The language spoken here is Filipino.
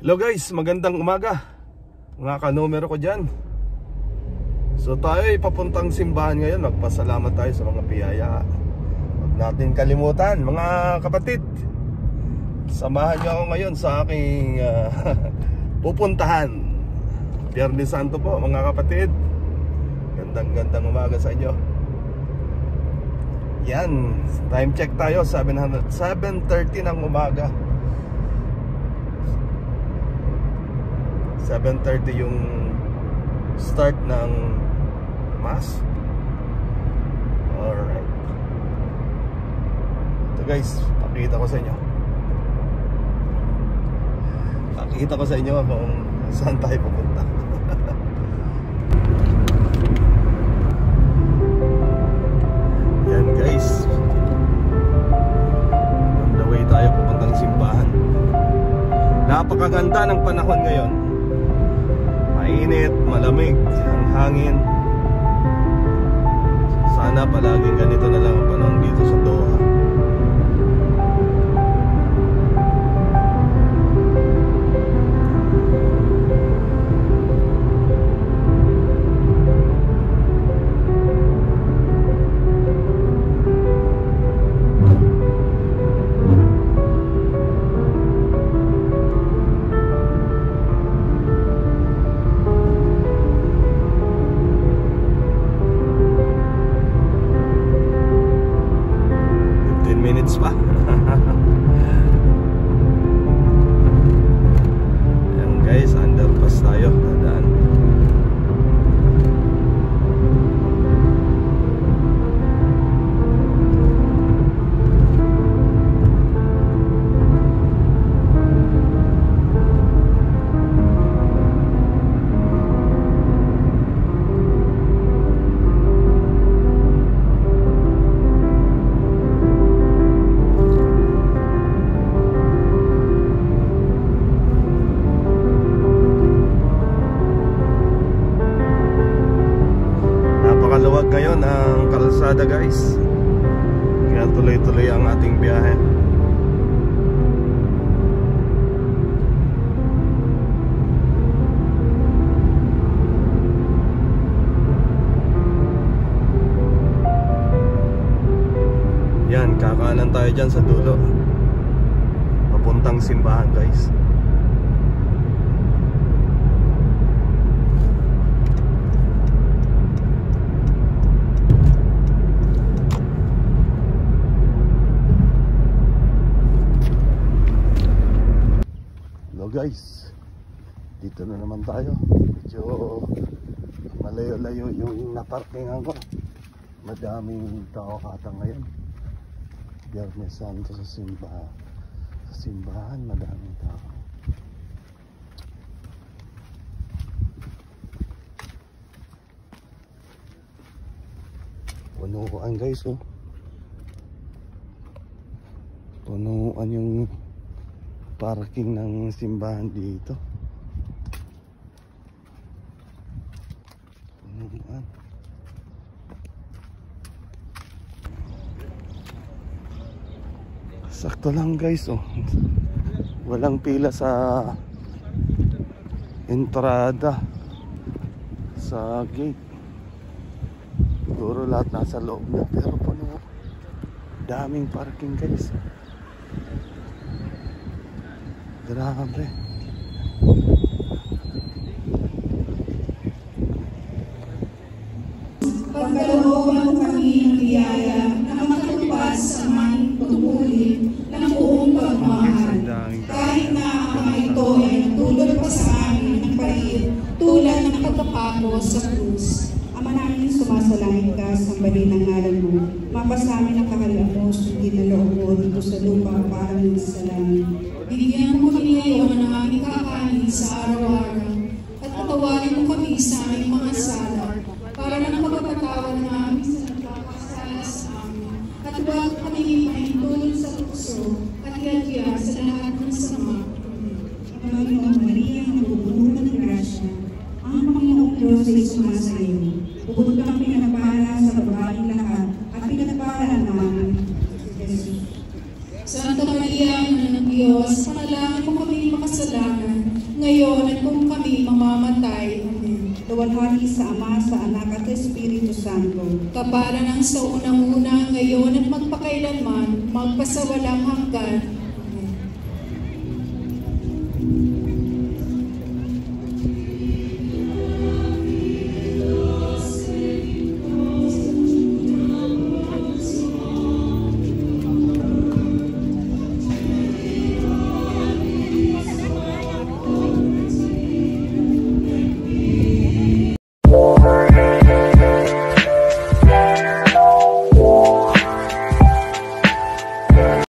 Hello guys, magandang umaga mga kanumero ko dyan. So tayo ay papuntang simbahan ngayon. Magpasalamat tayo sa mga biyaya. Huwag natin kalimutan mga kapatid. Samahan niyo ako ngayon sa aking pupuntahan. Biyernes Santo po mga kapatid. Gandang umaga sa inyo. Yan, time check tayo 7:30 ng umaga. 7:30 yung start ng mass. Alright. Ito guys, pakita ko sa inyo. Pakita ko sa inyo kung saan tayo pupunta. Yan guys, on the way tayo pupuntang simbahan. Napakaganda ng panahon ngayon. Mainit, malamig ang hangin. Sana palaging ganito na lang ang panahon dito sa Doha. Pa. Ayan guys, underpass tayo, dadaan. Napakaluwag ngayon ang kalsada guys. Kaya tuloy-tuloy ang ating biyahe. Yan, kakanan tayo dyan sa dulo. Papuntang simbahan guys. Guys, dito na naman tayo. Medyo malayo-layo yung naparkingan ko. Madaming tao kata ngayon. Biyernes Santo sa simbahan, madaming tao. Punuan guys, oh. Punuan yung parking ng simbahan dito. Punuan. Sakto lang guys, oh. Walang pila sa entrada, sa gate. Siguro lahat nasa loob na, pero puno. Daming parking guys. Grabe. Pagkalooban mo kami ng biyaya na makatupad sa aming pagpuli ng buong pagmamahal. Kahit na ang mga ito ay nagdulot pa sa amin ng pait tulad ng pagkapako sa krus. Ama namin, sumasalangit ka sa bali ng ngalan mo. Mapasamin ang kaharian mo, sundin na loob mo dito sa lupa para rin sa langit. Bigyan mo kami ngayon ng aming kakanin sa araw-araw at patawarin mo kami sa aming mga sala para ng pagpapatawad ng aming sa nagkakasala sa amin. At huwag kami ipahintulot sa tukso at hiyadya sa lahat ng sama. Panginoon Maria, nabubuo ng grasya, ang Panginoong Diyos ay sumasayo. Bukod kang pinagpala sa babaeng lahat at pinagpala namin. Santa Maria, Ina ng Diyos, panalangin mo kami makasalanan, ngayon at kung kami mamamatay. Amen. Luwalhati sa Ama, sa Anak at sa Espiritu Santo. Kapara ng sa unang-una, ngayon at magpakailanman, magpasawalang hanggan.